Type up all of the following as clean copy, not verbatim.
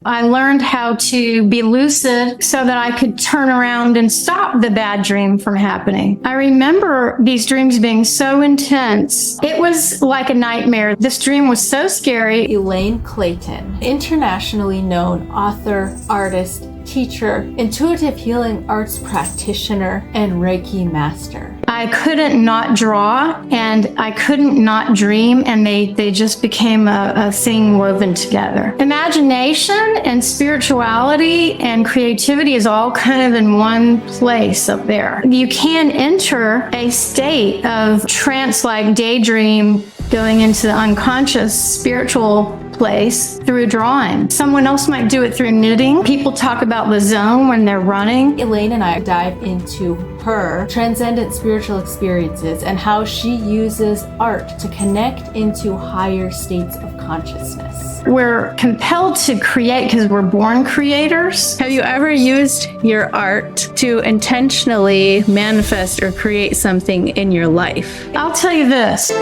I learned how to be lucid so that I could turn around and stop the bad dream from happening. I remember these dreams being so intense. It was like a nightmare. This dream was so scary. Elaine Clayton, internationally known author, artist, teacher, intuitive healing arts practitioner, and Reiki master. I couldn't not draw and I couldn't not dream, and they just became a thing woven together. Imagination and spirituality and creativity is all kind of in one place up there. You can enter a state of trance-like daydream, going into the unconscious spiritual place through drawing. Someone else might do it through knitting. People talk about the zone when they're running. Elaine and I dive into her transcendent spiritual experiences and how she uses art to connect into higher states of consciousness. We're compelled to create because we're born creators. Have you ever used your art to intentionally manifest or create something in your life? I'll tell you this.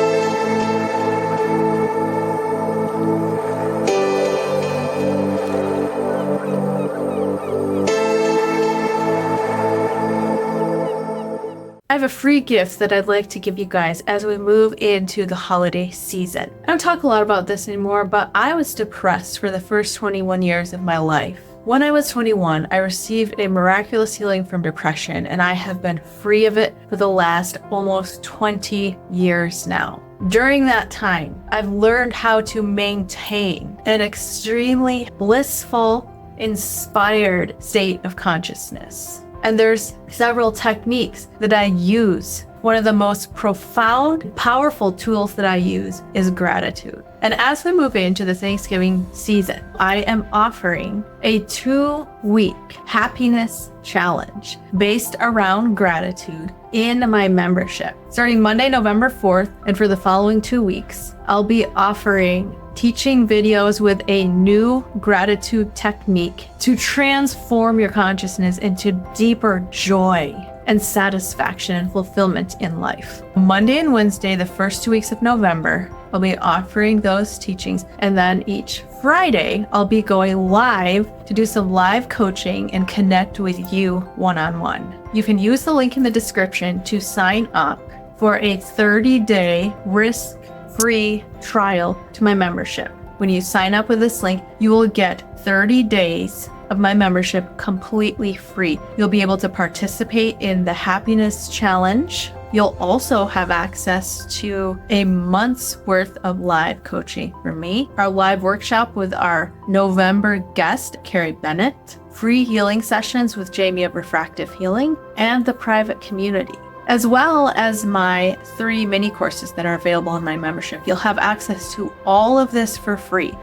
I have a free gift that I'd like to give you guys as we move into the holiday season. I don't talk a lot about this anymore, but I was depressed for the first 21 years of my life. When I was 21, I received a miraculous healing from depression, and I have been free of it for the last almost 20 years now. During that time, I've learned how to maintain an extremely blissful, inspired state of consciousness. And there's several techniques that I use. One of the most profound, powerful tools that I use is gratitude. And as we move into the Thanksgiving season, I am offering a 2-week happiness challenge based around gratitude in my membership. Starting Monday, November 4th, and for the following 2 weeks, I'll be offering teaching videos with a new gratitude technique to transform your consciousness into deeper joy and satisfaction and fulfillment in life. Monday and Wednesday, the first 2 weeks of November, I'll be offering those teachings. And then each Friday, I'll be going live to do some live coaching and connect with you one-on-one. You can use the link in the description to sign up for a 30-day risk-free trial to my membership. When you sign up with this link, you will get 30 days of my membership completely free. You'll be able to participate in the happiness challenge. You'll also have access to a month's worth of live coaching from me, our live workshop with our November guest, Carrie Bennett, free healing sessions with Jamie of Refractive Healing, and the private community, as well as my 3 mini courses that are available in my membership. You'll have access to all of this for free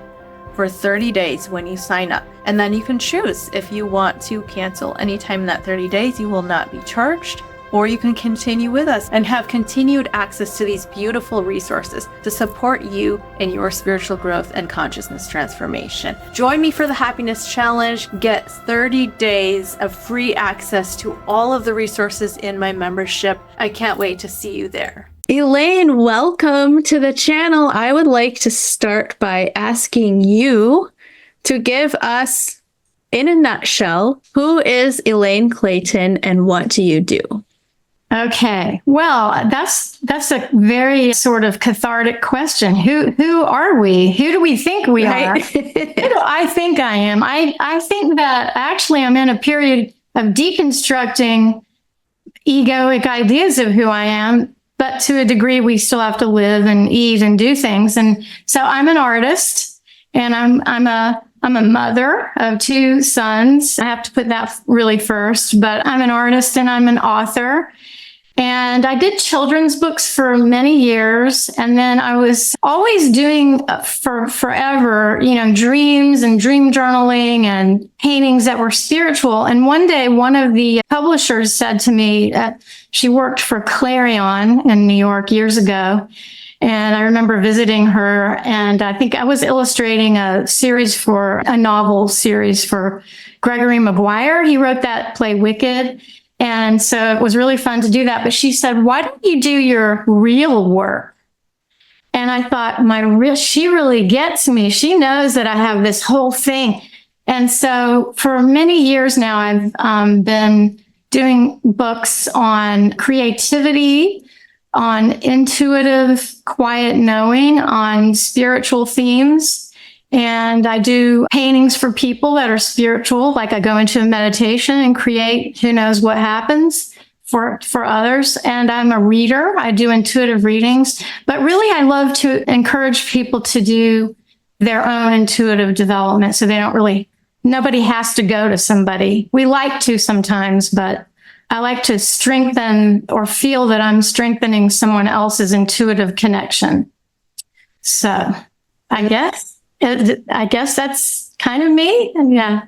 for 30 days when you sign up. And then you can choose if you want to cancel anytime in that 30 days. You will not be charged, or you can continue with us and have continued access to these beautiful resources to support you in your spiritual growth and consciousness transformation. Join me for the Happiness Challenge. Get 30 days of free access to all of the resources in my membership. I can't wait to see you there. Elaine, welcome to the channel. I would like to start by asking you to give us, in a nutshell, who is Elaine Clayton and what do you do? Okay. Well, that's a very sort of cathartic question. Who are we? Who do we think we are? Who do I think I am? I think that actually I'm in a period of deconstructing egoic ideas of who I am. But to a degree, we still have to live and eat and do things. And so I'm an artist, and I'm a mother of 2 sons. I have to put that really first, but I'm an artist and I'm an author. And I did children's books for many years. And then I was always doing for forever, dreams and dream journaling and paintings that were spiritual. And one day, one of the publishers said to me, she worked for Clarion in New York years ago. And I remember visiting her, and I think I was illustrating a novel series for Gregory Maguire. He wrote that play Wicked. And so it was really fun to do that. But she said, why don't you do your real work? And I thought, she really gets me. She knows that I have this whole thing. And so for many years now, I've been doing books on creativity, on intuitive, quiet knowing, on spiritual themes. And I do paintings for people that are spiritual. Like I go into a meditation and create who knows what happens for others. And I'm a reader. I do intuitive readings. But really, I love to encourage people to do their own intuitive development. So they don't really, nobody has to go to somebody. We like to sometimes, but I like to strengthen or feel that I'm strengthening someone else's intuitive connection. So I guess that's kind of me. Yeah.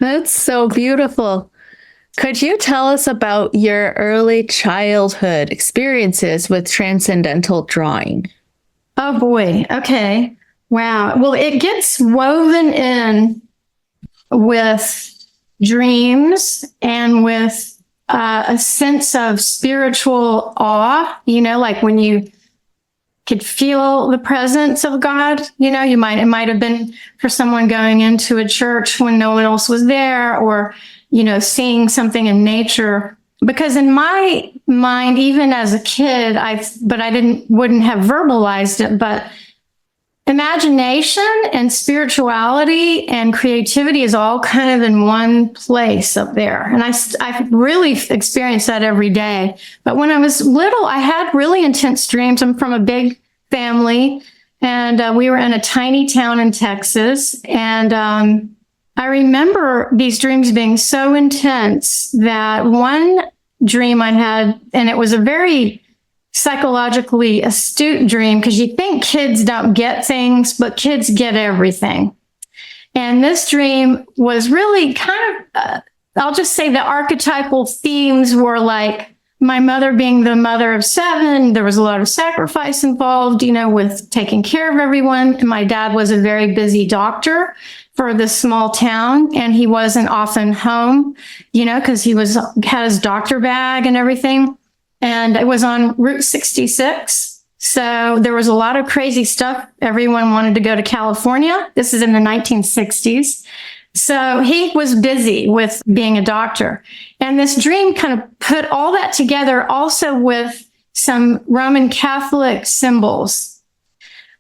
That's so beautiful. Could you tell us about your early childhood experiences with transcendental drawing? Oh boy. Okay. Wow. Well, it gets woven in with dreams and with a sense of spiritual awe, like when you could feel the presence of God, it might have been for someone going into a church when no one else was there, or, seeing something in nature. Because in my mind, even as a kid, wouldn't have verbalized it, but imagination and spirituality and creativity is all kind of in one place up there. And I really experienced that every day. But when I was little, I had really intense dreams. I'm from a big family, and we were in a tiny town in Texas. And I remember these dreams being so intense that one dream I had, and it was a very psychologically astute dream, because you think kids don't get things, but kids get everything. And this dream was really kind of, I'll just say the archetypal themes were like my mother being the mother of 7. There was a lot of sacrifice involved, with taking care of everyone. And my dad was a very busy doctor for this small town, and he wasn't often home, because he had his doctor bag and everything. And it was on Route 66. So there was a lot of crazy stuff. Everyone wanted to go to California. This is in the 1960s. So he was busy with being a doctor. And this dream kind of put all that together, also with some Roman Catholic symbols.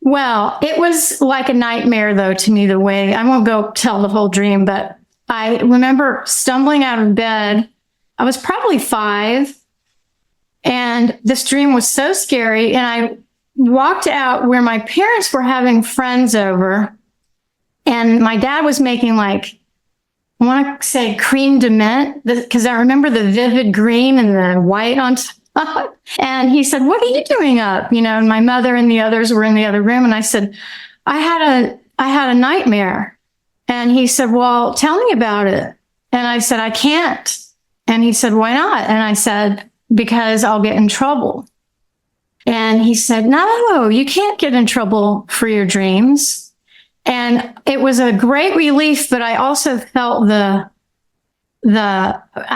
Well, it was like a nightmare, though, to me, the way, I won't go tell the whole dream, but I remember stumbling out of bed. I was probably 5. And this dream was so scary. And I walked out where my parents were having friends over. And my dad was making I want to say creme de menthe, because I remember the vivid green and the white on top. And he said, "What are you doing up?" And my mother and the others were in the other room. And I said, I had a nightmare. And he said, "Well, tell me about it." And I said, "I can't." And he said, "Why not?" And I said, "Because I'll get in trouble." And he said, "No, you can't get in trouble for your dreams." And it was a great relief, but I also felt I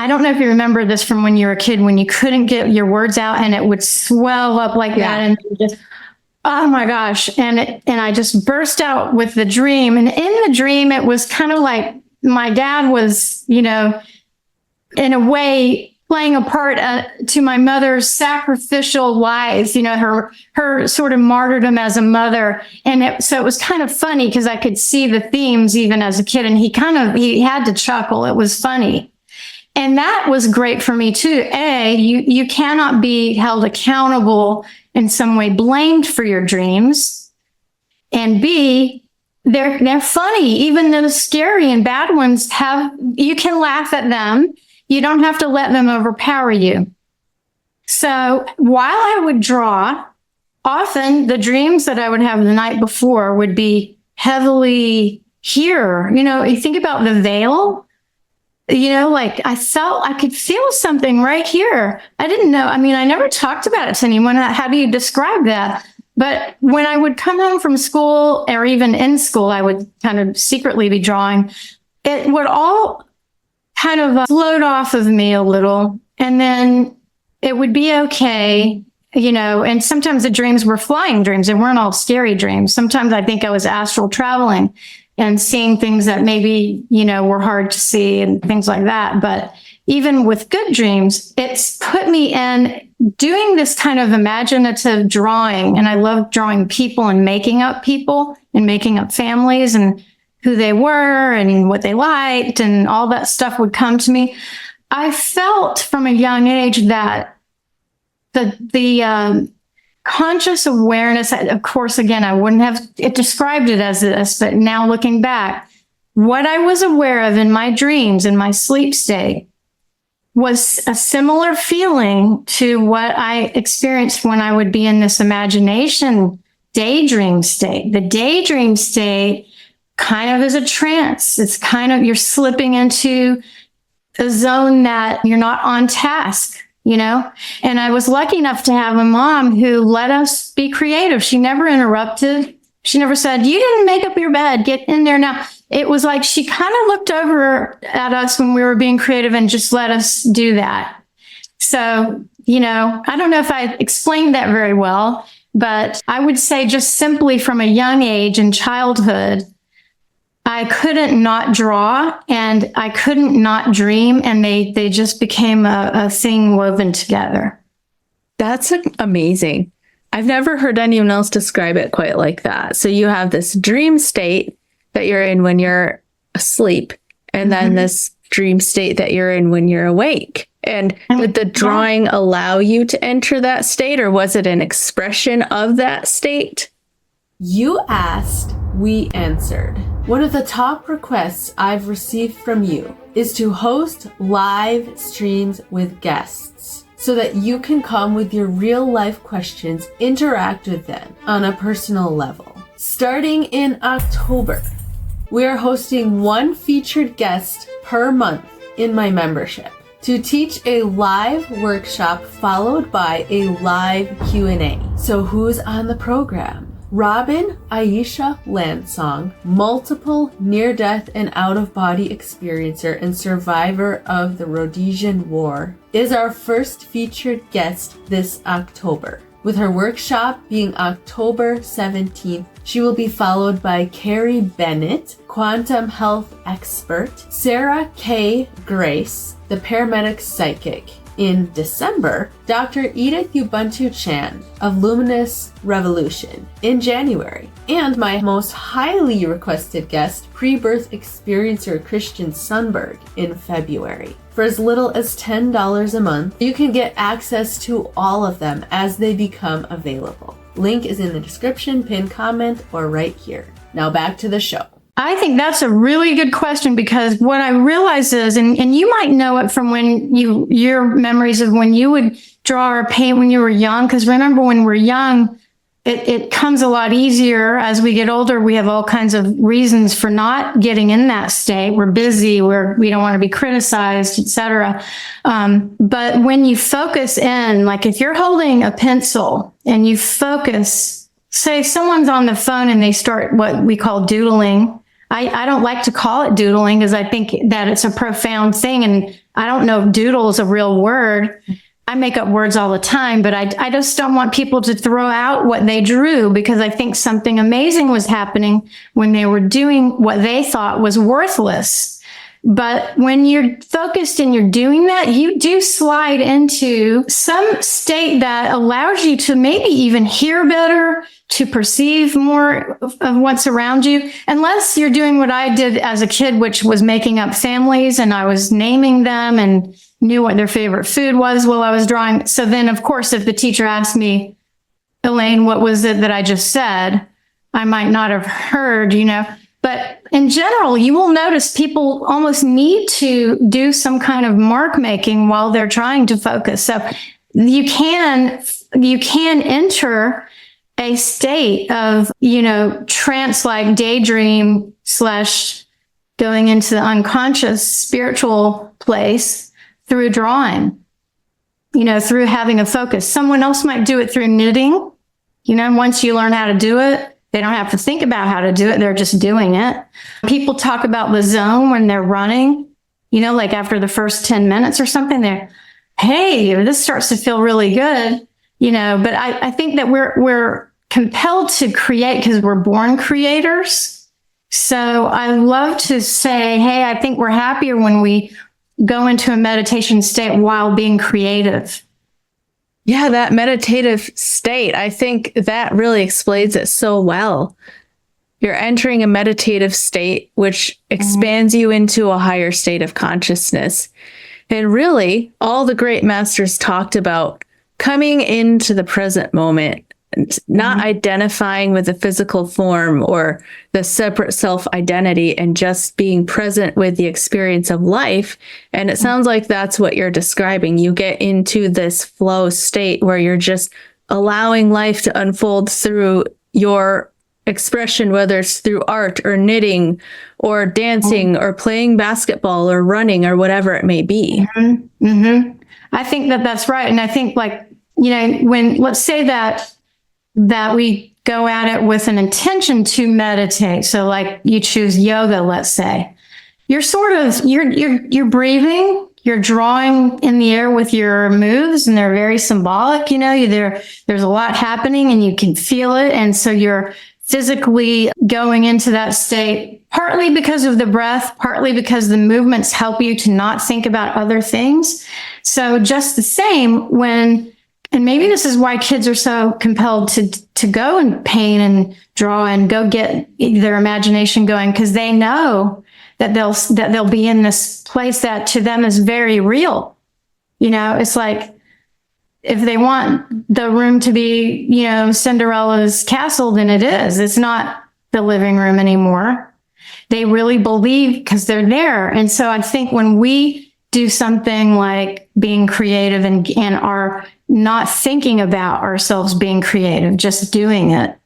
don't know if you remember this from when you were a kid, when you couldn't get your words out and it would swell up like that. And just, oh my gosh. And I just burst out with the dream. And in the dream, it was kind of like my dad was, in a way, playing a part to my mother's sacrificial life, her sort of martyrdom as a mother. And so it was kind of funny because I could see the themes even as a kid, and he had to chuckle. It was funny. And that was great for me too. You cannot be held accountable in some way, blamed for your dreams. And B, they're funny. Even those scary and bad ones you can laugh at them. You don't have to let them overpower you. So while I would draw, often the dreams that I would have the night before would be heavily here. You think about the veil, I could feel something right here. I didn't know. I never talked about it to anyone. How do you describe that? But when I would come home from school, or even in school, I would kind of secretly be drawing. It would all kind of float off of me a little, and then it would be okay, and sometimes the dreams were flying dreams. They weren't all scary dreams. Sometimes I think I was astral traveling. and seeing things that maybe, were hard to see and things like that. But even with good dreams, it's put me in doing this kind of imaginative drawing. And I love drawing people and making up families and who they were and what they liked, and all that stuff would come to me. I felt from a young age that the conscious awareness, of course, again, I wouldn't have described it as this, but now looking back, what I was aware of in my dreams, in my sleep state, was a similar feeling to what I experienced when I would be in this imagination daydream state. The daydream state kind of is a trance. It's kind of, you're slipping into a zone that you're not on task, And I was lucky enough to have a mom who let us be creative. She never interrupted. She never said, "You didn't make up your bed, get in there now." It was like she kind of looked over at us when we were being creative and just let us do that. So, I don't know if I explained that very well, but I would say just simply from a young age in childhood, I couldn't not draw and I couldn't not dream, and they just became a thing woven together. That's amazing. I've never heard anyone else describe it quite like that. So you have this dream state that you're in when you're asleep, and then this dream state that you're in when you're awake. And did the drawing allow you to enter that state, or was it an expression of that state? You asked, we answered. One of the top requests I've received from you is to host live streams with guests so that you can come with your real life questions, interact with them on a personal level. Starting in October, we are hosting one featured guest per month in my membership to teach a live workshop followed by a live Q&A. So who's on the program? Robin Aisha Lansong, multiple near-death and out-of-body experiencer and survivor of the Rhodesian War, is our first featured guest this October. With her workshop being October 17th, she will be followed by Carrie Bennett, quantum health expert, Sarah K. Grace, the paramedic psychic. In December, Dr. Edith Ubuntu Chan of Luminous Revolution in January, and my most highly requested guest, pre-birth experiencer Christian Sundberg, in February. For as little as $10 a month, you can get access to all of them as they become available. Link is in the description, pinned comment, or right here. Now back to the show. I think that's a really good question, because what I realize is, and you might know it from when your memories of when you would draw or paint when you were young, because remember when we're young, it comes a lot easier. As we get older, we have all kinds of reasons for not getting in that state. We're busy, we don't want to be criticized, etc. But when you focus in, like if you're holding a pencil and you focus, say someone's on the phone and they start what we call doodling. I don't like to call it doodling because I think that it's a profound thing. And I don't know if doodle is a real word. I make up words all the time, but I just don't want people to throw out what they drew, because I think something amazing was happening when they were doing what they thought was worthless. But when you're focused and you're doing that, you do slide into some state that allows you to maybe even hear better, to perceive more of what's around you, unless you're doing what I did as a kid, which was making up families, and I was naming them and knew what their favorite food was while I was drawing. So then, of course, if the teacher asked me, Elaine, what was it that I just said? I might not have heard, But in general, you will notice people almost need to do some kind of mark making while they're trying to focus. So you can enter a state of, trance-like daydream / going into the unconscious spiritual place through drawing, through having a focus. Someone else might do it through knitting. Once you learn how to do it, they don't have to think about how to do it. They're just doing it. People talk about the zone when they're running, like after the first 10 minutes or something, hey, this starts to feel really good. But I think that we're compelled to create because we're born creators. So I love to say, hey, I think we're happier when we go into a meditation state while being creative. Yeah, that meditative state, I think that really explains it so well. You're entering a meditative state, which expands you into a higher state of consciousness. And really, all the great masters talked about coming into the present moment, not identifying with the physical form or the separate self-identity, and just being present with the experience of life. And it sounds like that's what you're describing. You get into this flow state where you're just allowing life to unfold through your expression, whether it's through art or knitting or dancing or playing basketball or running or whatever it may be. I think that that's right. And I think, like, when, let's say that we go at it with an intention to meditate. So like you choose yoga, let's say, you're you're breathing, you're drawing in the air with your moves, and they're very symbolic. There's a lot happening and you can feel it. And so you're physically going into that state, partly because of the breath, partly because the movements help you to not think about other things. So just the same and maybe this is why kids are so compelled to go and paint and draw and go get their imagination going, because they know that they'll be in this place that to them is very real. It's like, if they want the room to be, Cinderella's castle, then it is. It's not the living room anymore. They really believe because they're there. And so I think when we do something like being creative and are not thinking about ourselves being creative, just doing it,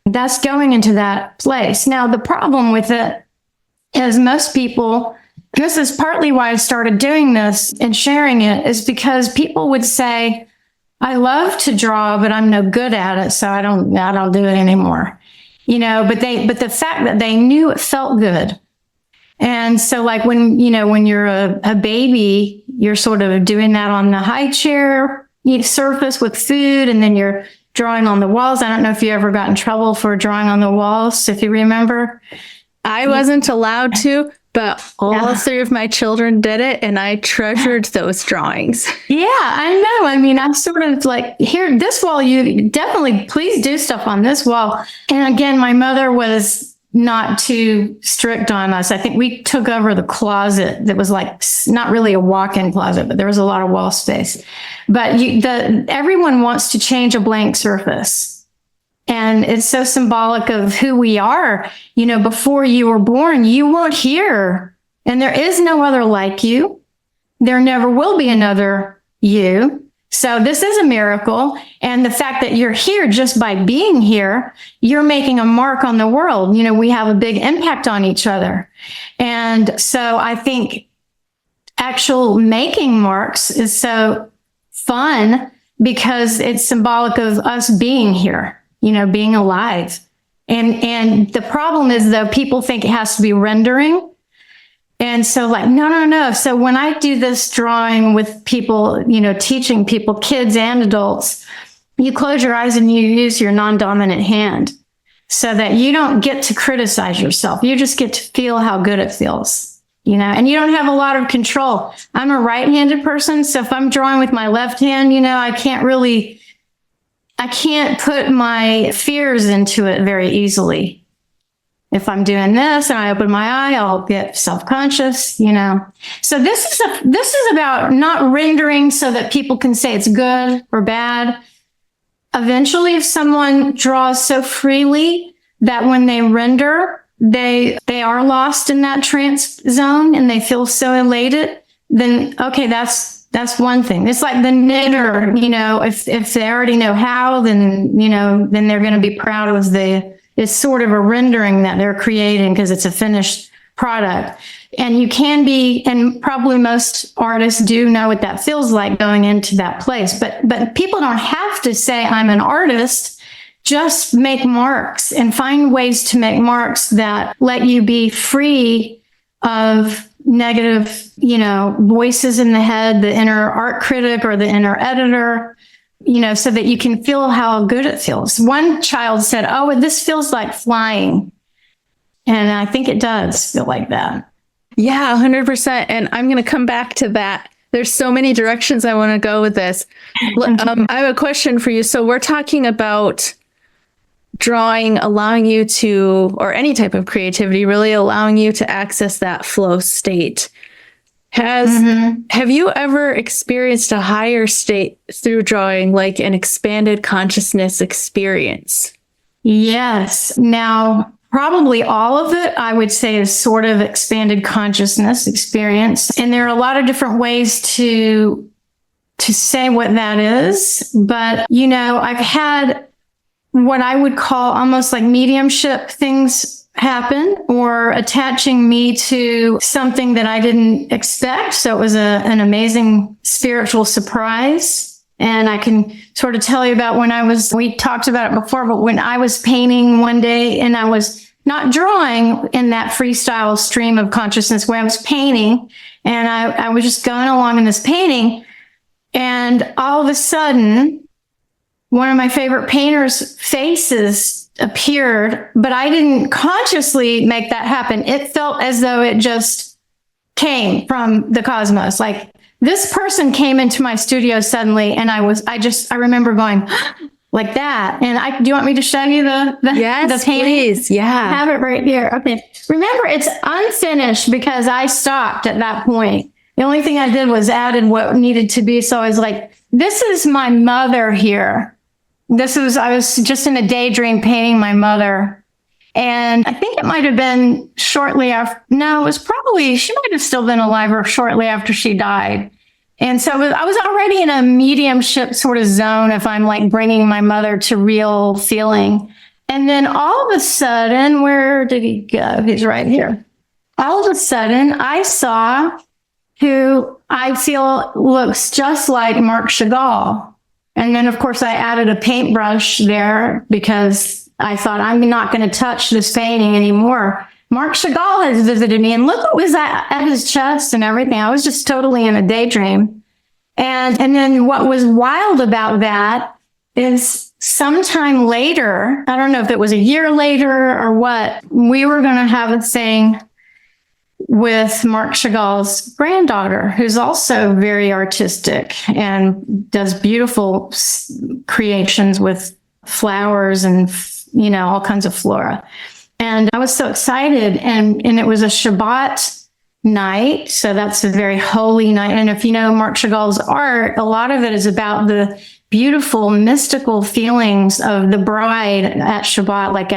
that's going into that place. Now, the problem with it is most people, this is partly why I started doing this and sharing it, is because people would say, I love to draw, but I'm no good at it, so I don't do it anymore. But the fact that they knew it felt good. And so like when you're a baby, you're sort of doing that on the high chair surface with food, and then you're drawing on the walls. I don't know if you ever got in trouble for drawing on the walls, if you remember. I wasn't allowed to, but all three of my children did it, and I treasured those drawings. Yeah, I know. I mean, I'm sort of like, here, this wall, you definitely please do stuff on this wall. And again, my mother was not too strict on us. I think we took over the closet that was like not really a walk-in closet, but there was a lot of wall space. But everyone wants to change a blank surface. And it's so symbolic of who we are. Before you were born, you weren't here. And there is no other like you. There never will be another you. So this is a miracle. And the fact that you're here just by being here, you're making a mark on the world. We have a big impact on each other. And so I think actual making marks is so fun because it's symbolic of us being here, being alive. And the problem is, though, people think it has to be rendering. And so like, no. So when I do this drawing with people, teaching people, kids and adults, you close your eyes and you use your non-dominant hand so that you don't get to criticize yourself. You just get to feel how good it feels, and you don't have a lot of control. I'm a right-handed person. So if I'm drawing with my left hand, I can't put my fears into it very easily. If I'm doing this and I open my eye, I'll get self-conscious, So this is about not rendering so that people can say it's good or bad. Eventually, if someone draws so freely that when they render, they are lost in that trance zone and they feel so elated, then okay, that's one thing. It's like the knitter, if they already know how, then they're going to be proud of it's sort of a rendering that they're creating because it's a finished product. And you can be, and probably most artists do know what that feels like going into that place. But people don't have to say, I'm an artist. Just make marks and find ways to make marks that let you be free of negative, voices in the head, the inner art critic or the inner editor, so that you can feel how good it feels. One child said, oh, this feels like flying. And I think it does feel like that. Yeah, 100%. And I'm going to come back to that. There's so many directions I want to go with this. I have a question for you. So we're talking about drawing, allowing you to, or any type of creativity, really allowing you to access that flow state. Have you ever experienced a higher state through drawing, like an expanded consciousness experience? Yes. Now, probably all of it, I would say, is sort of expanded consciousness experience. And there are a lot of different ways to say what that is. But, I've had what I would call almost like mediumship things happen, or attaching me to something that I didn't expect. So it was an amazing spiritual surprise. And I can sort of tell you about we talked about it before, but when I was painting one day and I was not drawing in that freestyle stream of consciousness where I was painting, and I was just going along in this painting, and all of a sudden, one of my favorite painters' faces appeared, but I didn't consciously make that happen. It felt as though it just came from the cosmos. Like, this person came into my studio suddenly, and I remember going like that. And do you want me to show you the Yes, painting? please. Yeah. I have it right here. Okay. Remember, it's unfinished because I stopped at that point. The only thing I did was added what needed to be. So I was like, this is my mother here. I was just in a daydream painting my mother. And I think it might have been shortly after. No, it was probably, she might have still been alive or shortly after she died. And so I was already in a mediumship sort of zone if I'm like bringing my mother to real feeling. And then all of a sudden, where did he go? He's right here. All of a sudden, I saw who I feel looks just like Marc Chagall. And then, of course, I added a paintbrush there because I thought, I'm not going to touch this painting anymore. Marc Chagall has visited me, and look what was at his chest and everything. I was just totally in a daydream. And then what was wild about that is sometime later, I don't know if it was a year later or what, we were going to have a thing with Marc Chagall's granddaughter, who's also very artistic and does beautiful creations with flowers and, all kinds of flora. And I was so excited. And it was a Shabbat night. So that's a very holy night. And if you know Marc Chagall's art, a lot of it is about the beautiful mystical feelings of the bride at Shabbat, like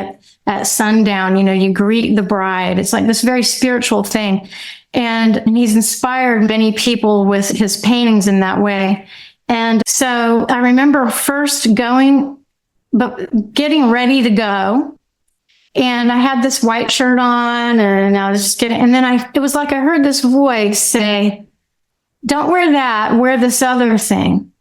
at sundown, you greet the bride. It's like this very spiritual thing. And he's inspired many people with his paintings in that way. And so I remember first getting ready to go. And I had this white shirt on, and I was just and then it was like I heard this voice say, don't wear that, wear this other thing.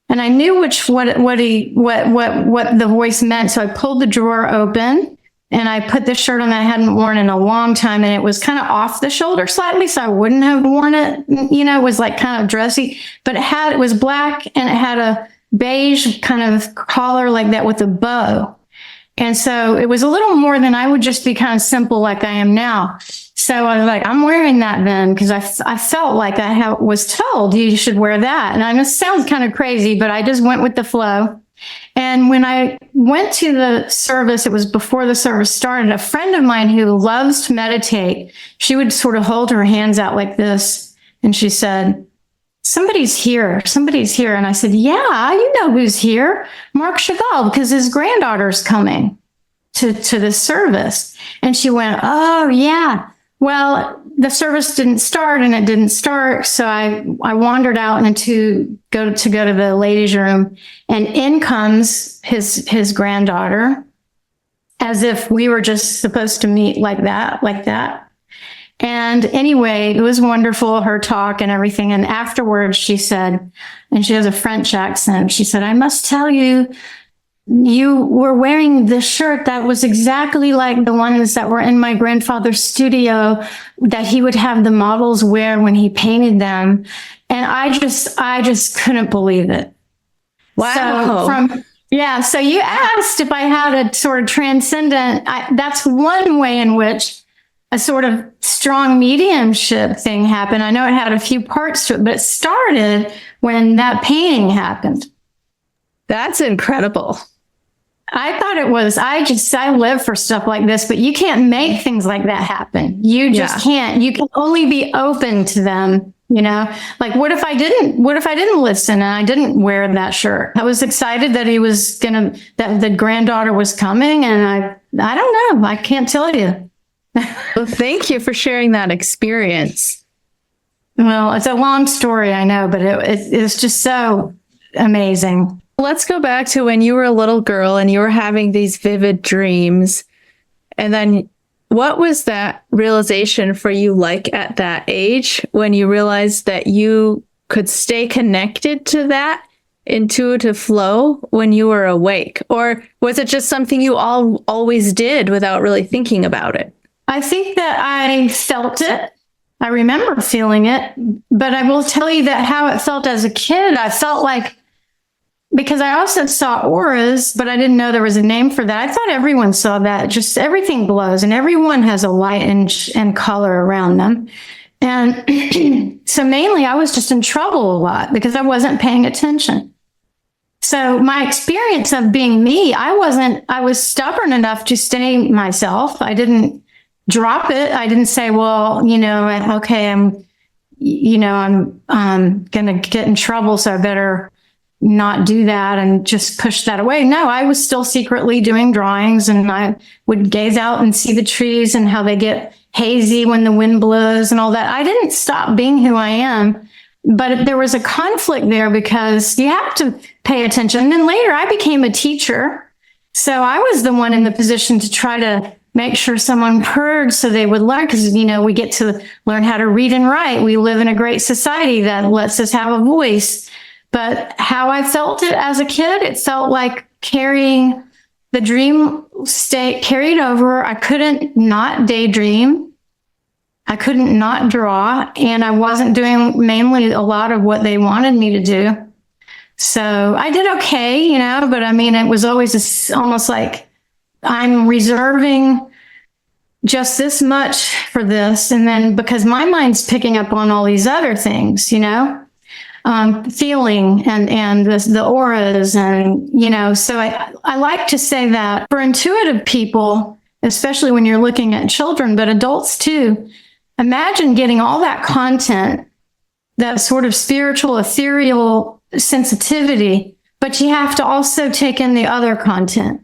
And I knew what the voice meant. So I pulled the drawer open and I put this shirt on that I hadn't worn in a long time. And it was kind of off the shoulder slightly. So I wouldn't have worn it, it was like kind of dressy, but it was black and it had a beige kind of collar like that with a bow. And so it was a little more than I would just be kind of simple like I am now. So I was like, I'm wearing that then, because I felt like I was told you should wear that. And I know it sounds kind of crazy, but I just went with the flow. And when I went to the service, it was before the service started, a friend of mine who loves to meditate, she would sort of hold her hands out like this. And she said, somebody's here. And I said, yeah, you know who's here. Marc Chagall, because his granddaughter's coming to this service. And she went, oh, yeah. Well, the service didn't start and it didn't start. So I wandered out and to go to the ladies' room, and in comes his granddaughter, as if we were just supposed to meet like that. And anyway, it was wonderful, her talk and everything. And afterwards she said, and she has a French accent, she said, I must tell you, you were wearing this shirt that was exactly like the ones that were in my grandfather's studio that he would have the models wear when he painted them. And I just couldn't believe it. Wow. So Yeah. So you asked if I had a sort of transcendent, that's one way in which a sort of strong mediumship thing happened. I know it had a few parts to it, but it started when that painting happened. That's incredible. I thought it was, I live for stuff like this, but you can't make things like that happen. You just can't. You can only be open to them, you know? Like, what if I didn't listen and I didn't wear that shirt? I was excited that that the granddaughter was coming, and I don't know. I can't tell you. Well, thank you for sharing that experience. Well, it's a long story, I know, but it's just so amazing. Let's go back to when you were a little girl and you were having these vivid dreams. And then what was that realization for you like at that age when you realized that you could stay connected to that intuitive flow when you were awake? Or was it just something you always did without really thinking about it? I think that I felt it. I remember feeling it, but I will tell you that how it felt as a kid, I felt like, because I also saw auras, but I didn't know there was a name for that. I thought everyone saw that. Just everything glows and everyone has a light and color around them. And so mainly I was just in trouble a lot because I wasn't paying attention. So my experience of being me, I was stubborn enough to stay myself. I didn't drop it. I didn't say, well, you know, okay, I'm going to get in trouble, so I better not do that and just push that away. No, I was still secretly doing drawings, and I would gaze out and see the trees and how they get hazy when the wind blows and all that. I didn't stop being who I am, but there was a conflict there because you have to pay attention. And then later I became a teacher. So I was the one in the position to try to make sure someone heard so they would learn, because, you know, we get to learn how to read and write. We live in a great society that lets us have a voice. But how I felt it as a kid, it felt like carrying the dream state carried over. I couldn't not daydream. I couldn't not draw. And I wasn't doing mainly a lot of what they wanted me to do. So I did okay, you know, but I mean, it was always almost like I'm reserving just this much for this. And then because my mind's picking up on all these other things, you know. Feeling and the auras, and, you know, so I like to say that for intuitive people, especially when you're looking at children, but adults too, imagine getting all that content, that sort of spiritual, ethereal sensitivity, but you have to also take in the other content.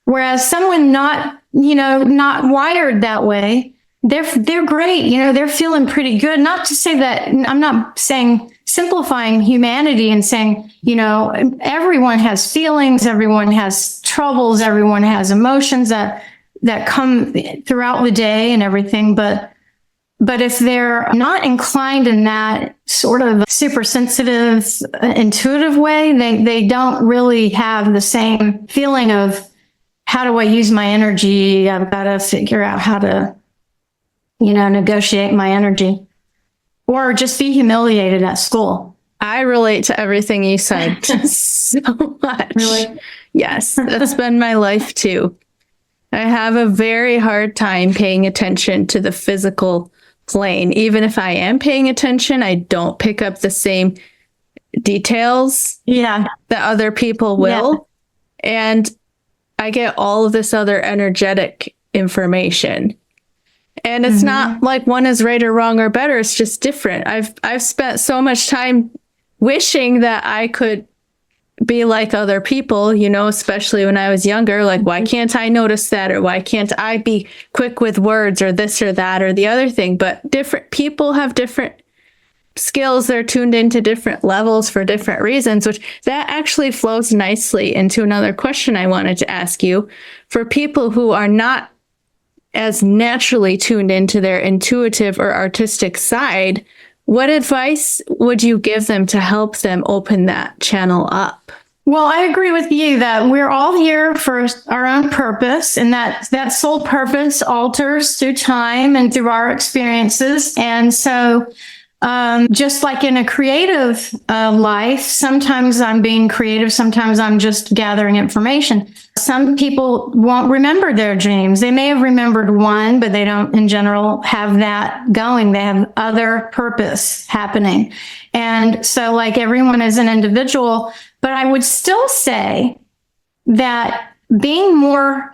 Whereas someone not wired that way, they're great. You know, they're feeling pretty good. Not to say that, I'm not saying simplifying humanity and saying, you know, everyone has feelings, everyone has troubles, everyone has emotions that come throughout the day and everything. But if they're not inclined in that sort of super sensitive, intuitive way, they don't really have the same feeling of, how do I use my energy? I've got to figure out how to, you know, negotiate my energy, or just be humiliated at school. I relate to everything you said so much. Really? Yes, that's been my life too. I have a very hard time paying attention to the physical plane. Even if I am paying attention, I don't pick up the same details that other people will. Yeah. And I get all of this other energetic information. And it's not like one is right or wrong or better. It's just different. I've spent so much time wishing that I could be like other people, you know, especially when I was younger. Like, why can't I notice that? Or why can't I be quick with words, or this or that or the other thing? But different people have different skills. They're tuned into different levels for different reasons, which that actually flows nicely into another question I wanted to ask you. For people who are not as naturally tuned into their intuitive or artistic side, what advice would you give them to help them open that channel up? Well, I agree with you that we're all here for our own purpose, and that sole purpose alters through time and through our experiences. And so Just like in a creative life, sometimes I'm being creative, sometimes I'm just gathering information. Some people won't remember their dreams. They may have remembered one, but they don't in general have that going. They have other purpose happening. And so like everyone is an individual, but I would still say that being more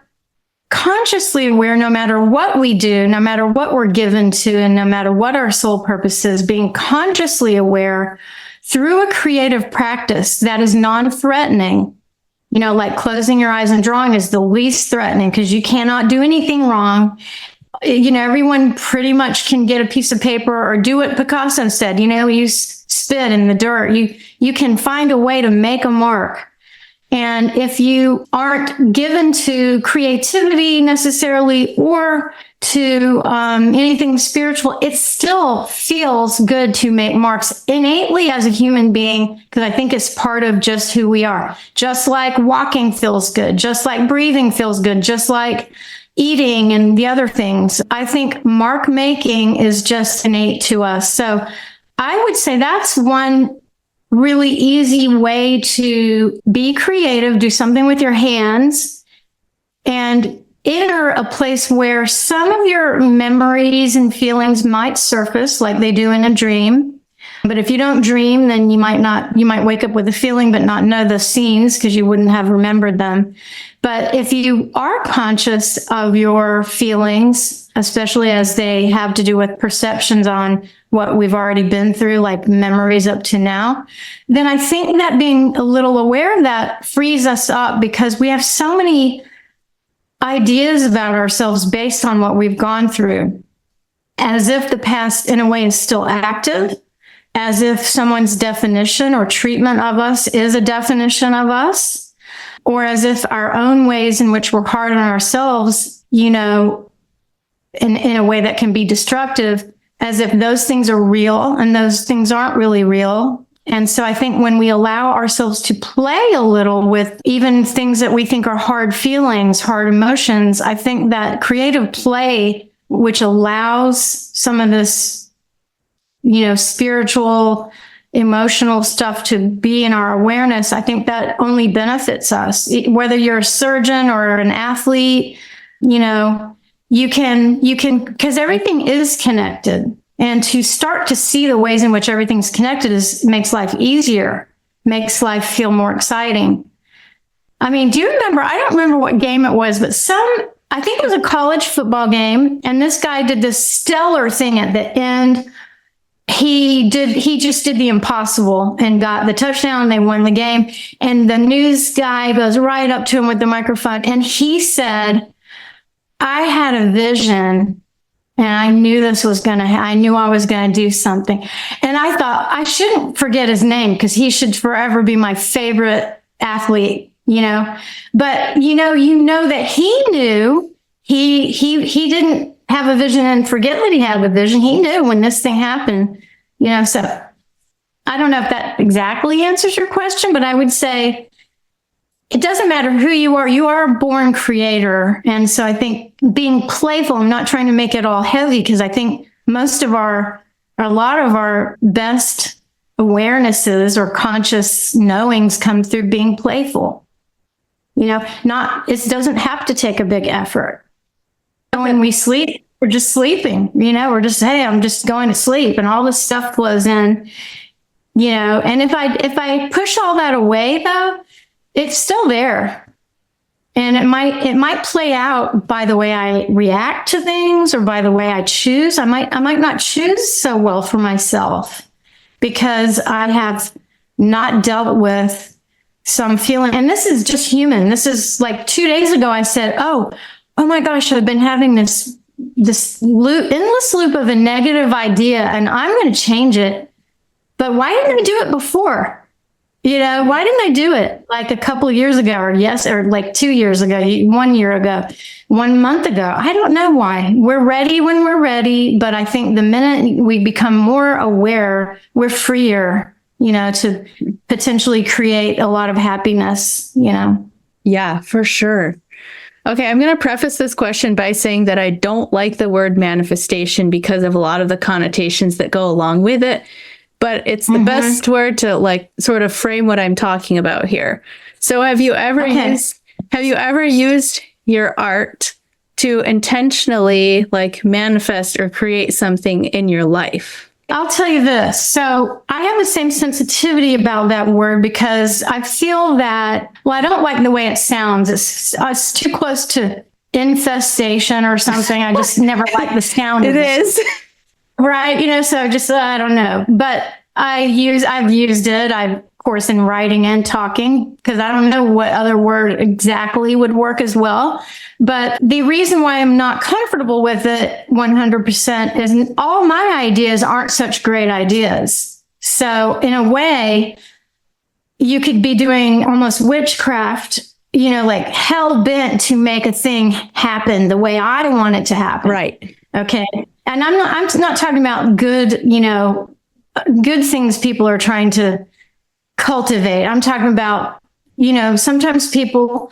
consciously aware, no matter what we do, no matter what we're given to, and no matter what our soul purpose is, being consciously aware through a creative practice that is non-threatening, like closing your eyes and drawing is the least threatening because you cannot do anything wrong. Everyone pretty much can get a piece of paper or do what Picasso said, you spit in the dirt. You can find a way to make a mark. And if you aren't given to creativity necessarily or to anything spiritual, it still feels good to make marks innately as a human being, because I think it's part of just who we are. Just like walking feels good, just like breathing feels good, just like eating and the other things. I think mark making is just innate to us. So I would say that's one really easy way to be creative, do something with your hands, and enter a place where some of your memories and feelings might surface like they do in a dream. But if you don't dream, then you might wake up with a feeling but not know the scenes because you wouldn't have remembered them. But if you are conscious of your feelings, especially as they have to do with perceptions on what we've already been through, like memories up to now, then I think that being a little aware of that frees us up, because we have so many ideas about ourselves based on what we've gone through, as if the past in a way is still active, as if someone's definition or treatment of us is a definition of us, or as if our own ways in which we're hard on ourselves, in a way that can be destructive, as if those things are real and those things aren't really real. And so I think when we allow ourselves to play a little with even things that we think are hard feelings, hard emotions, I think that creative play, which allows some of this, spiritual, emotional stuff to be in our awareness, I think that only benefits us. Whether you're a surgeon or an athlete, you can, because everything is connected. And to start to see the ways in which everything's connected makes life easier, makes life feel more exciting. I mean, do you remember, I don't remember what game it was, but I think it was a college football game. And this guy did this stellar thing at the end. He just did the impossible and got the touchdown, and they won the game. And the news guy goes right up to him with the microphone. And he said, I had a vision and I knew I knew I was going to do something. And I thought I shouldn't forget his name because he should forever be my favorite athlete, but you know that he knew he didn't have a vision and forget that he had a vision. He knew when this thing happened, so I don't know if that exactly answers your question, but I would say it doesn't matter who you are a born creator. And so I think being playful, I'm not trying to make it all heavy, because I think a lot of our best awarenesses or conscious knowings come through being playful. It doesn't have to take a big effort. When we sleep, we're just sleeping, we're just, hey, I'm just going to sleep, and all this stuff flows in, and if I push all that away though, it's still there. And it might play out by the way I react to things or by the way I choose. I might not choose so well for myself because I have not dealt with some feeling. And this is just human. This is like 2 days ago, I said, oh my gosh, I've been having this endless loop of a negative idea, and I'm going to change it. But why didn't I do it before? Why didn't I do it like a couple of years ago or like 2 years ago, 1 year ago, 1 month ago? I don't know why. We're ready when we're ready. But I think the minute we become more aware, we're freer, to potentially create a lot of happiness, Yeah, for sure. Okay, I'm going to preface this question by saying that I don't like the word manifestation because of a lot of the connotations that go along with it, but it's the best word to like sort of frame what I'm talking about here. So have you ever used your art to intentionally like manifest or create something in your life? I'll tell you this. So I have the same sensitivity about that word because I feel that, well, I don't like the way it sounds. It's too close to infestation or something. I just never like the sound of it. It is. Right. So just, I don't know. But I've used it. Of course, in writing and talking, because I don't know what other word exactly would work as well. But the reason why I'm not comfortable with it 100% is all my ideas aren't such great ideas. So in a way, you could be doing almost witchcraft, like hell bent to make a thing happen the way I want it to happen. Right. Okay. And I'm not talking about good, good things people are trying to cultivate. I'm talking about, sometimes people,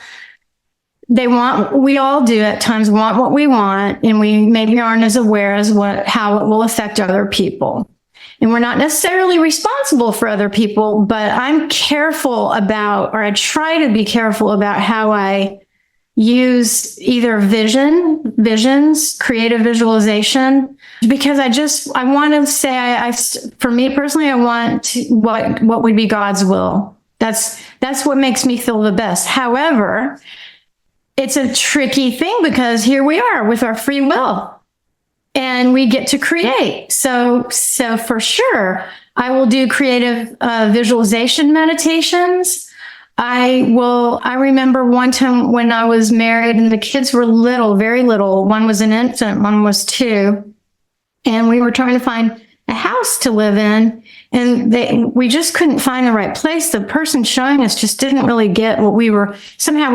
we all do at times want what we want, and we maybe aren't as aware as how it will affect other people. And we're not necessarily responsible for other people, but I'm careful about, or I try to be careful about how I use either visions, creative visualization, because I want to say, for me personally, I want what would be God's will. That's what makes me feel the best. However, it's a tricky thing because here we are with our free will and we get to create. So for sure, I will do creative visualization meditations. I remember one time when I was married and the kids were little, very little. One was an infant, one was 2. And we were trying to find a house to live in. And we just couldn't find the right place. The person showing us just didn't really get what we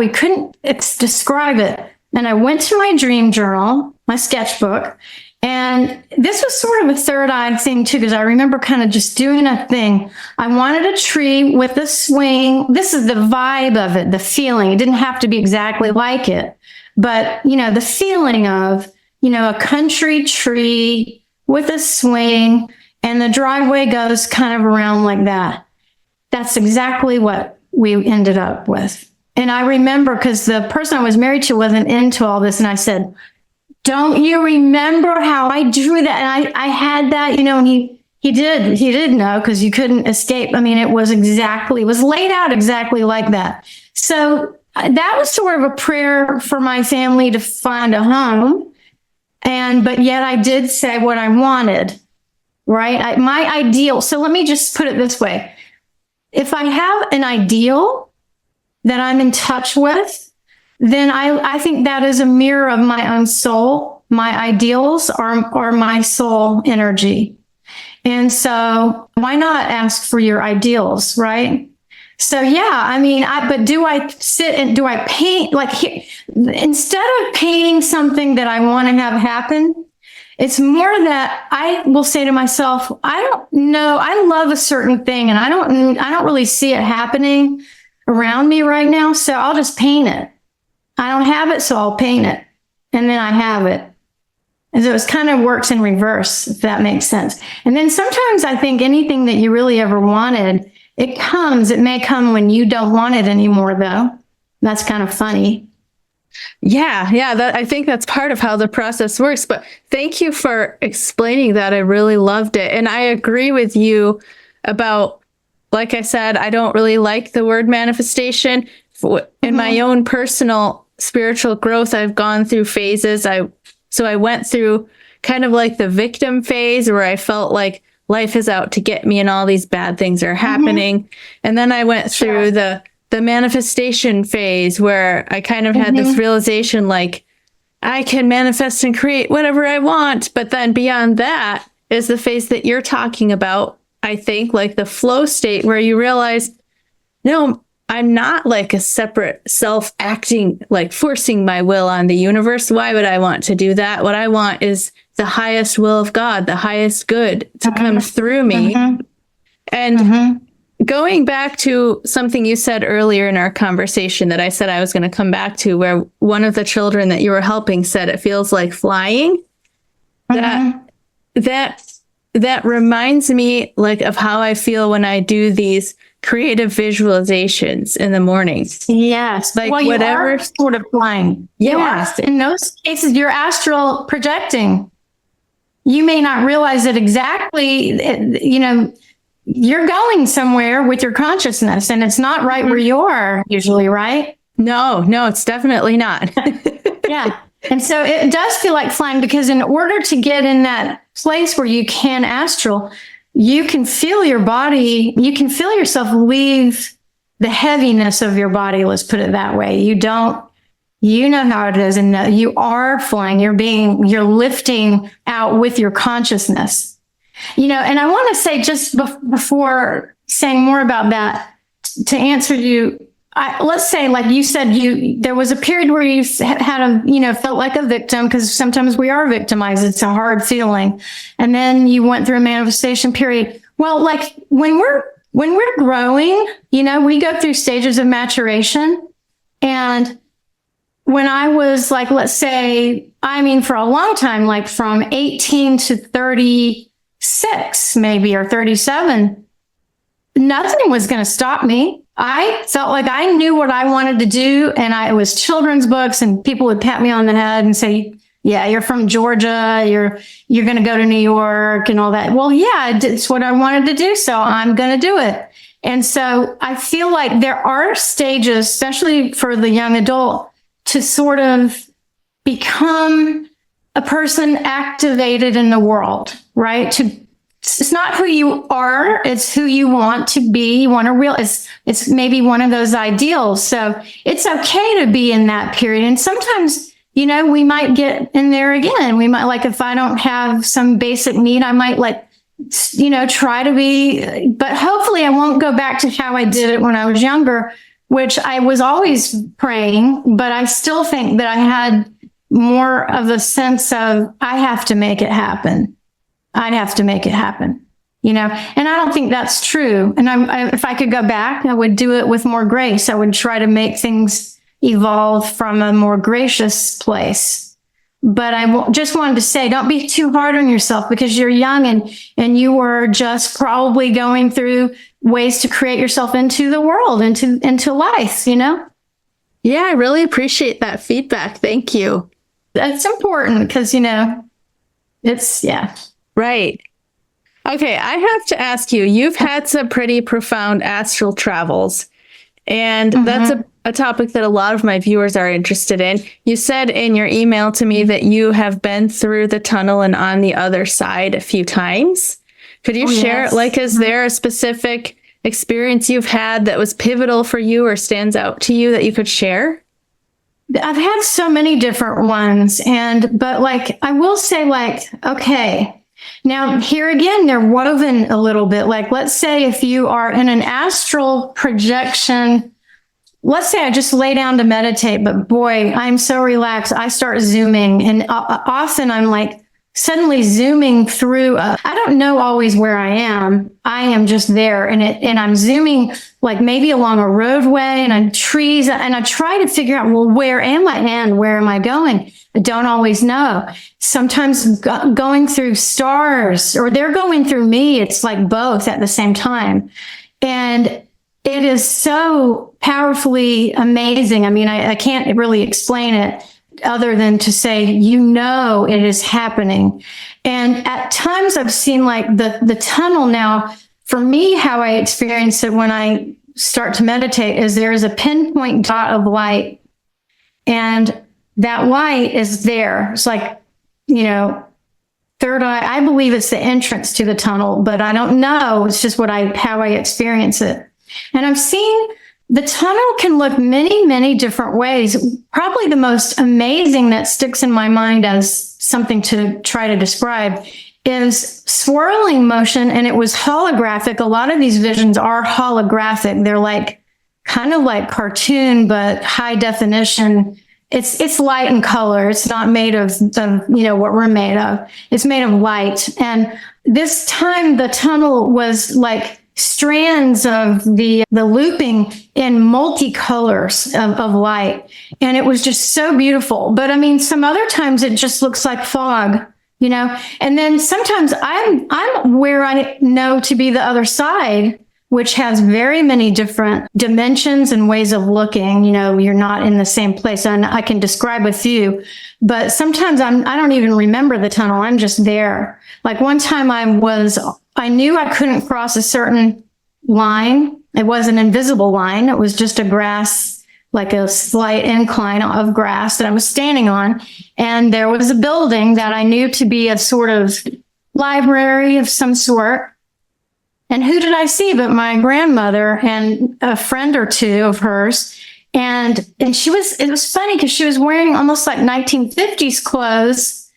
couldn't describe it. And I went to my dream journal, my sketchbook, and this was sort of a third-eye thing too, because I remember kind of just doing a thing. I wanted a tree with a swing. This is the vibe of it, the feeling. It didn't have to be exactly like it, but the feeling of, a country tree with a swing, and the driveway goes kind of around like that. That's exactly what we ended up with. And I remember because the person I was married to wasn't into all this. And I said, don't you remember how I drew that? And I had that, and he did know, because you couldn't escape. I mean, it was laid out exactly like that. So that was sort of a prayer for my family to find a home. But yet I did say what I wanted. Right? My ideal. So let me just put it this way. If I have an ideal that I'm in touch with, then I think that is a mirror of my own soul. My ideals are my soul energy. And so why not ask for your ideals, right? So yeah, I mean, but do I sit and do I paint instead of painting something that I want to have happen? It's more that I will say to myself, I don't know, I love a certain thing and I don't really see it happening around me right now. So I'll just paint it. I don't have it, so I'll paint it. And then I have it. And so it kind of works in reverse, if that makes sense. And then sometimes I think anything that you really ever wanted, it may come when you don't want it anymore, though. That's kind of funny. Yeah. I think that's part of how the process works. But thank you for explaining that. I really loved it. And I agree with you about, like I said, I don't really like the word manifestation. In my own personal spiritual growth, I've gone through phases. So I went through kind of like the victim phase where I felt like life is out to get me and all these bad things are happening. And then I went through the manifestation phase where I kind of had this realization, like, I can manifest and create whatever I want. But then beyond that is the phase that you're talking about, I think, like the flow state where you realize, no, I'm not like a separate self acting, like forcing my will on the universe. Why would I want to do that? What I want is the highest will of God, the highest good to come through me. And going back to something you said earlier in our conversation that I said I was going to come back to, where one of the children that you were helping said it feels like flying. That reminds me like of how I feel when I do these creative visualizations in the mornings. Yes. Like well, whatever you are sort of flying. Yes. In those cases, you're astral projecting. You may not realize it exactly. You're going somewhere with your consciousness, and it's not right where you are usually, right? No, it's definitely not. Yeah. And so it does feel like flying, because in order to get in that place where you can astral, you can feel your body, you can feel yourself leave the heaviness of your body. Let's put it that way. You know how it is, and you are flying. You're lifting out with your consciousness. And I want to say, just before saying more about that, to answer you, let's say, like you said, there was a period where you had felt like a victim, because sometimes we are victimized. It's a hard feeling. And then you went through a manifestation period. Well, like when we're growing, we go through stages of maturation. And when I was like, let's say, for a long time, like from 18 to 36, maybe, or 37, nothing was going to stop me. I felt like I knew what I wanted to do, and it was children's books, and people would pat me on the head and say, yeah, you're from Georgia, you're going to go to New York and all that. Well, yeah, it's what I wanted to do, so I'm going to do it. And so I feel like there are stages, especially for the young adult, to sort of become a person activated in the world, right? It's not who you are, it's who you want to be. You want to it's maybe one of those ideals. So it's okay to be in that period. And sometimes, we might get in there again. We might, like, if I don't have some basic need, I might try to be, but hopefully I won't go back to how I did it when I was younger, which I was always praying, but I still think that I had more of a sense of, I have to make it happen. I'd have to make it happen, and I don't think that's true. And if I could go back, I would do it with more grace. I would try to make things evolve from a more gracious place. But I just wanted to say, don't be too hard on yourself, because you're young and you were just probably going through ways to create yourself into the world, into life, Yeah, I really appreciate that feedback. Thank you. That's important, because, it's, yeah. Right. Okay, I have to ask you, you've had some pretty profound astral travels, and that's a topic that a lot of my viewers are interested in. You said in your email to me that you have been through the tunnel and on the other side a few times. Could you share, yes. Is there a specific experience you've had that was pivotal for you or stands out to you that you could share? I've had so many different ones, but I will say, okay, now here again, they're woven a little bit. Let's say if you are in an astral projection, let's say I just lay down to meditate, but boy, I'm so relaxed. I start zooming, and often I'm suddenly zooming through. I don't know always where I am. I am just there, and I'm zooming maybe along a roadway and on trees, and I try to figure out, well, where am I and where am I going? I don't always know. Sometimes going through stars, or they're going through me. It's both at the same time, and it is so powerfully amazing. I can't really explain it other than to say, it is happening. And at times I've seen the tunnel. Now, for me, how I experience it when I start to meditate is there's a pinpoint dot of light, and that light is there. It's third eye. I believe it's the entrance to the tunnel, but I don't know. It's just how I experience it. And I've seen the tunnel can look many, many different ways. Probably the most amazing that sticks in my mind as something to try to describe is swirling motion, and it was holographic. A lot of these visions are holographic. They're kind of like cartoon, but high definition. It's light and color. It's not made of what we're made of. It's made of light. And this time the tunnel was strands of the looping in multicolors of light. And it was just so beautiful. But I mean, some other times it just looks like fog, you know, and then sometimes I'm where I know to be the other side, which has very many different dimensions and ways of looking. You know, you're not in the same place. And I can describe with you, but sometimes I don't even remember the tunnel. I'm just there. Like one time I knew I couldn't cross a certain line. It was an invisible line. It was just a grass, like a slight incline of grass that I was standing on. And there was a building that I knew to be a sort of library of some sort. And who did I see but my grandmother and a friend or two of hers. And it was funny because she was wearing almost like 1950s clothes,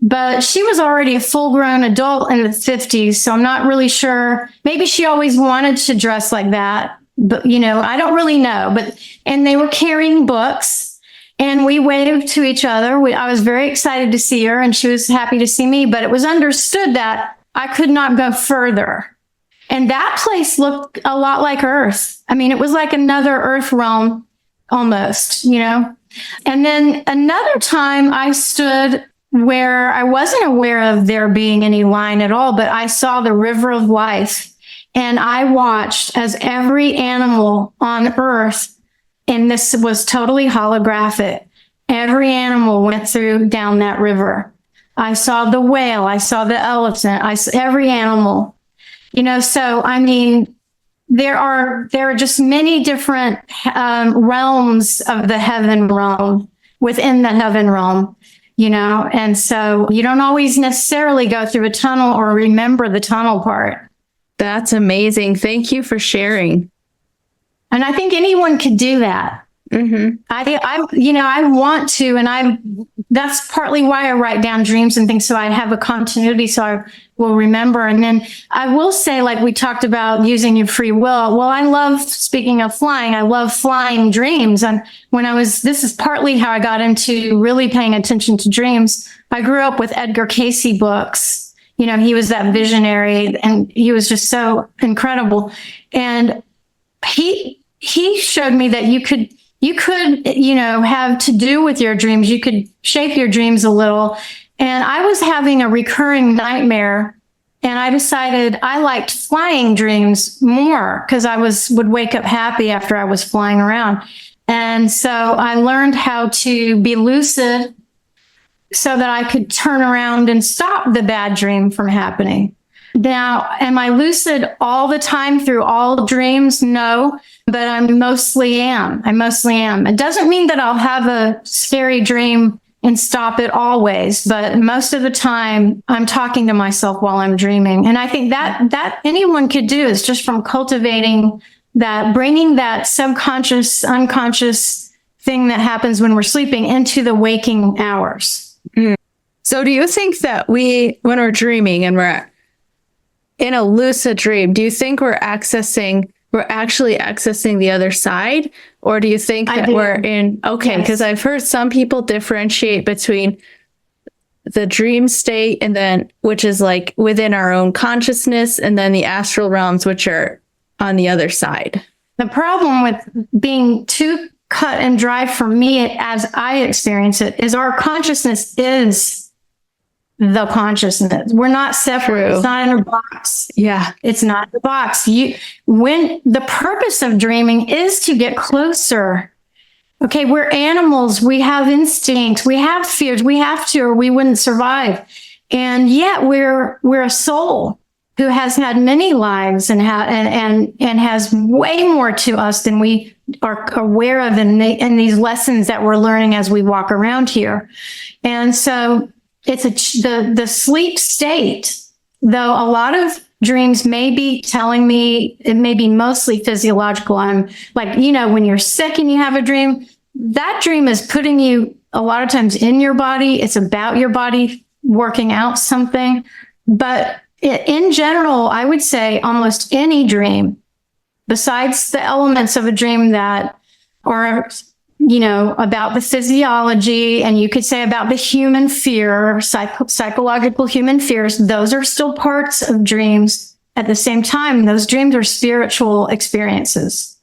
but she was already a full grown adult in the 50s. So I'm not really sure. Maybe she always wanted to dress like that, but you know, I don't really know. And they were carrying books and we waved to each other. I was very excited to see her and she was happy to see me, but it was understood that I could not go further. And that place looked a lot like Earth. I mean, it was like another Earth realm almost, you know? And then another time I stood where I wasn't aware of there being any line at all, but I saw the river of life and I watched as every animal on Earth, and this was totally holographic, every animal went down that river. I saw the whale, I saw the elephant, every animal. You know, so I mean, there are just many different realms of the heaven realm within the heaven realm, you know, and so you don't always necessarily go through a tunnel or remember the tunnel part. That's amazing. Thank you for sharing. And I think anyone could do that. Mm-hmm. I want to, and that's partly why I write down dreams and things, so I have a continuity, so I will remember. And then I will say, like we talked about using your free will. Well, I love, speaking of flying, I love flying dreams. And this is partly how I got into really paying attention to dreams. I grew up with Edgar Cayce books. You know, he was that visionary and he was just so incredible. And he showed me that you could, you know, have to do with your dreams. You could shape your dreams a little. And I was having a recurring nightmare and I decided I liked flying dreams more because I would wake up happy after I was flying around. And so I learned how to be lucid so that I could turn around and stop the bad dream from happening. Now, am I lucid all the time through all dreams? No, but I mostly am. It doesn't mean that I'll have a scary dream and stop it always, but most of the time I'm talking to myself while I'm dreaming. And I think that anyone could do is just from cultivating that, bringing that subconscious, unconscious thing that happens when we're sleeping into the waking hours. Mm. So do you think that when we're dreaming and we're in a lucid dream, do you think we're actually accessing the other side? Or do you think that we're in, okay, because yes. I've heard some people differentiate between the dream state and then, which is like within our own consciousness, and then the astral realms, which are on the other side. The problem with being too cut and dry for me, as I experience it, is our consciousness is the consciousness. We're not separate. True. It's not in a box. Yeah. It's not in a box. When the purpose of dreaming is to get closer. Okay. We're animals. We have instincts. We have fears. We have to, or we wouldn't survive. And yet we're a soul who has had many lives and has way more to us than we are aware of in these lessons that we're learning as we walk around here. And so it's the sleep state, though a lot of dreams may be telling me, it may be mostly physiological. I'm like, you know, when you're sick and you have a dream, that dream is putting you a lot of times in your body. It's about your body working out something. But in general, I would say almost any dream, besides the elements of a dream that are, you know, about the physiology, and you could say about the human fear, psychological human fears, those are still parts of dreams at the same time, those dreams are spiritual experiences.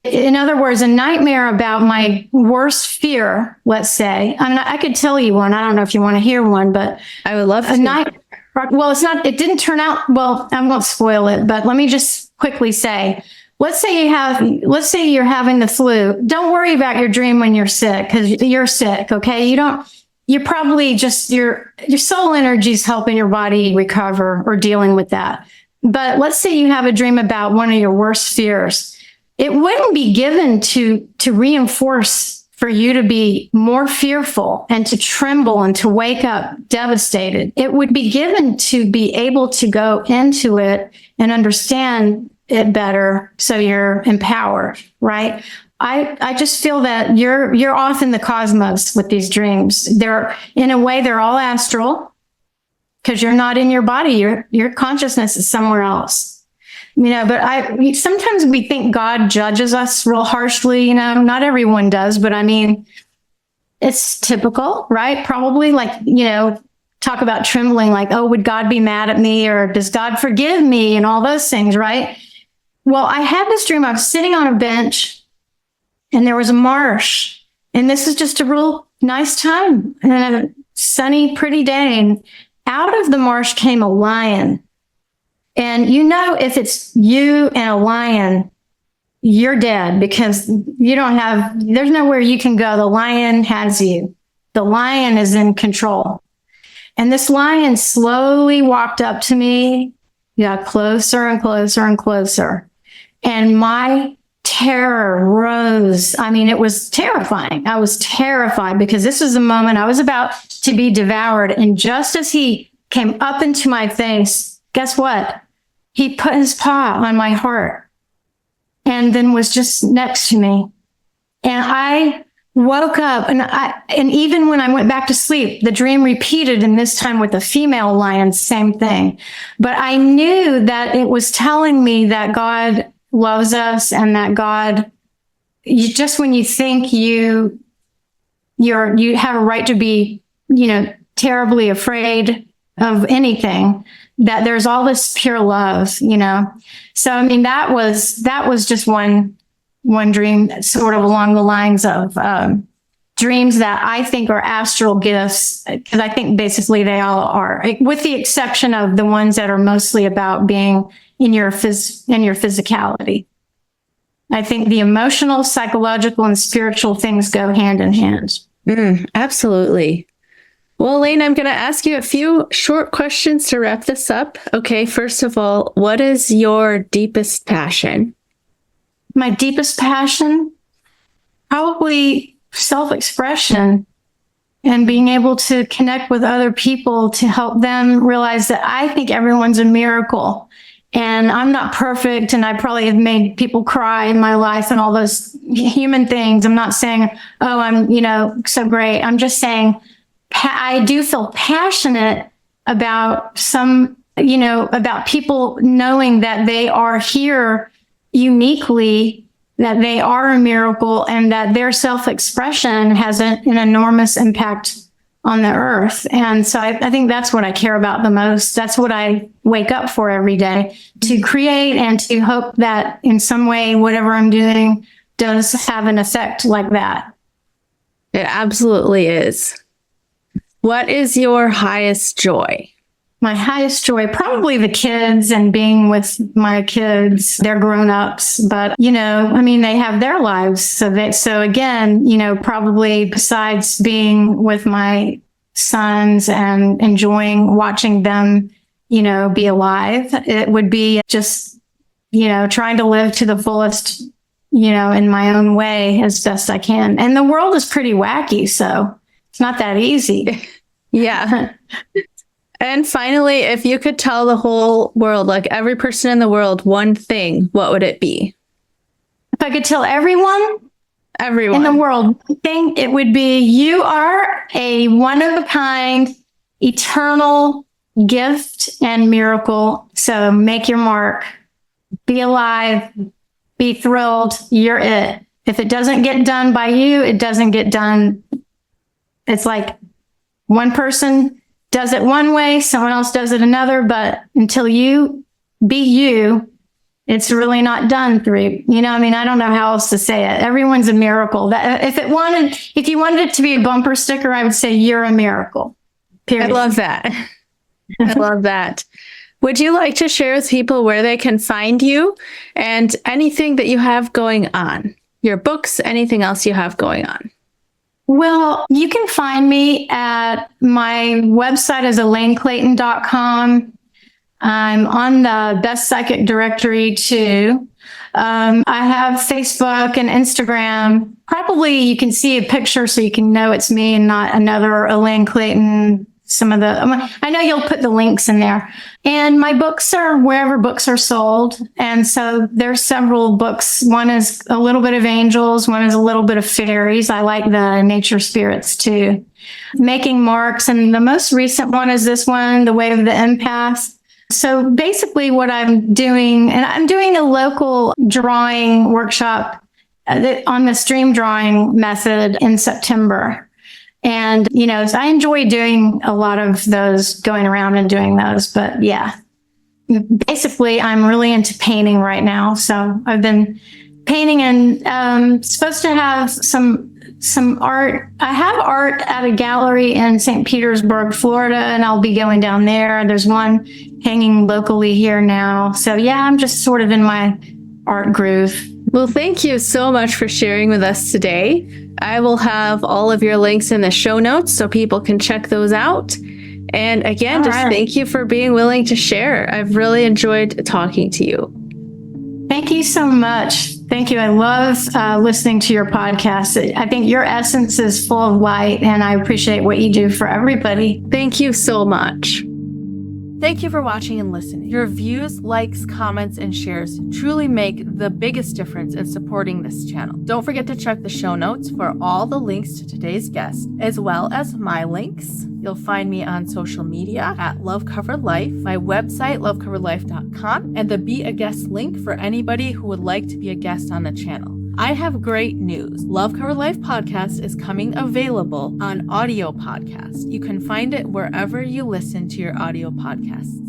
In other words, a nightmare about my worst fear, let's say, I mean, I could tell you one. I don't know if you want to hear one, but I would love a to. night. Well, it didn't turn out, well, I won't spoil it, but let me just quickly say, let's say you're having the flu. Don't worry about your dream when you're sick, because you're sick. Okay. You're probably just, your soul energy is helping your body recover or dealing with that. But let's say you have a dream about one of your worst fears. It wouldn't be given to reinforce for you to be more fearful and to tremble and to wake up devastated. It would be given to be able to go into it and understand it better so you're empowered, right? I just feel that you're off in the cosmos with these dreams. In a way, they're all astral because you're not in your body. Your consciousness is somewhere else. But sometimes we think God judges us real harshly, not everyone does, but I mean, it's typical, right? Probably talk about trembling, like, oh, would God be mad at me? Or does God forgive me? And all those things, right? Well, I had this dream. I was sitting on a bench and there was a marsh, and this is just a real nice time and a sunny, pretty day. And out of the marsh came a lion. And if it's you and a lion, you're dead because there's nowhere you can go. The lion has you. The lion is in control. And this lion slowly walked up to me, got closer and closer and closer. And my terror rose. I mean, it was terrifying. I was terrified because this was the moment I was about to be devoured. And just as he came up into my face, guess what? He put his paw on my heart and then was just next to me. And I woke up, and even when I went back to sleep, the dream repeated, and this time with a female lion, same thing. But I knew that it was telling me that God loves us and that God, just when you think you have a right to be, terribly afraid of anything, that there's all this pure love, So, I mean, that was just one dream, sort of along the lines of dreams that I think are astral gifts, because I think basically they all are, with the exception of the ones that are mostly about being in your physicality. I think the emotional, psychological, and spiritual things go hand in hand. Absolutely. Well, Elaine, I'm going to ask you a few short questions to wrap this up. Okay, first of all, what is your deepest passion? My deepest passion? Probably self-expression and being able to connect with other people to help them realize that I think everyone's a miracle. And I'm not perfect, and I probably have made people cry in my life and all those human things. I'm not saying, oh, I'm, so great. I'm just saying, I do feel passionate about about people knowing that they are here uniquely, that they are a miracle, and that their self-expression has an enormous impact on the earth. And so I think that's what I care about the most. That's what I wake up for every day, to create and to hope that in some way, whatever I'm doing does have an effect like that. It absolutely is. What is your highest joy? My highest joy, probably the kids and being with my kids. They're grown-ups, but, they have their lives. So again, probably besides being with my sons and enjoying watching them, be alive, it would be just, trying to live to the fullest, in my own way as best I can. And the world is pretty wacky, so it's not that easy. Yeah. And finally, if you could tell the whole world, like every person in the world, one thing, what would it be? If I could tell everyone in the world, I think it would be, you are a one-of-a-kind, eternal gift and miracle. So make your mark, be alive, be thrilled. You're it. If it doesn't get done by you, it doesn't get done. It's like one person does it one way, someone else does it another, but until you be you. It's really not done through, I don't know how else to say it. Everyone's a miracle. That if you wanted it to be a bumper sticker, I would say you're a miracle. Period. I love that. I love that. Would you like to share with people where they can find you and anything that you have going on? Your books, anything else you have going on? Well, you can find me at my website is ElaineClayton.com. I'm on the Best Psychic directory too. I have Facebook and Instagram. Probably you can see a picture so you can know it's me and not another Elaine Clayton. I know you'll put the links in there. And my books are wherever books are sold. And so there's several books. One is a little bit of angels. One is a little bit of fairies. I like the nature spirits too. Making marks. And the most recent one is this one, The Way of the Empath. So basically what I'm doing, and I'm doing a local drawing workshop on the stream drawing method in September. And, I enjoy doing a lot of those, going around and doing those. But yeah, basically I'm really into painting right now. So I've been painting and supposed to have some art. I have art at a gallery in St. Petersburg, Florida, and I'll be going down there. There's one hanging locally here now. So yeah, I'm just sort of in my art groove. Well, thank you so much for sharing with us today. I will have all of your links in the show notes so people can check those out. And again, thank you for being willing to share. I've really enjoyed talking to you. Thank you so much. Thank you. I love listening to your podcast. I think your essence is full of light, and I appreciate what you do for everybody. Thank you so much. Thank you for watching and listening. Your views, likes, comments, and shares truly make the biggest difference in supporting this channel. Don't forget to check the show notes for all the links to today's guest, as well as my links. You'll find me on social media at Love Covered Life, my website, lovecoveredlife.com, and the Be a Guest link for anybody who would like to be a guest on the channel. I have great news. Love Covered Life podcast is coming available on audio podcast. You can find it wherever you listen to your audio podcasts.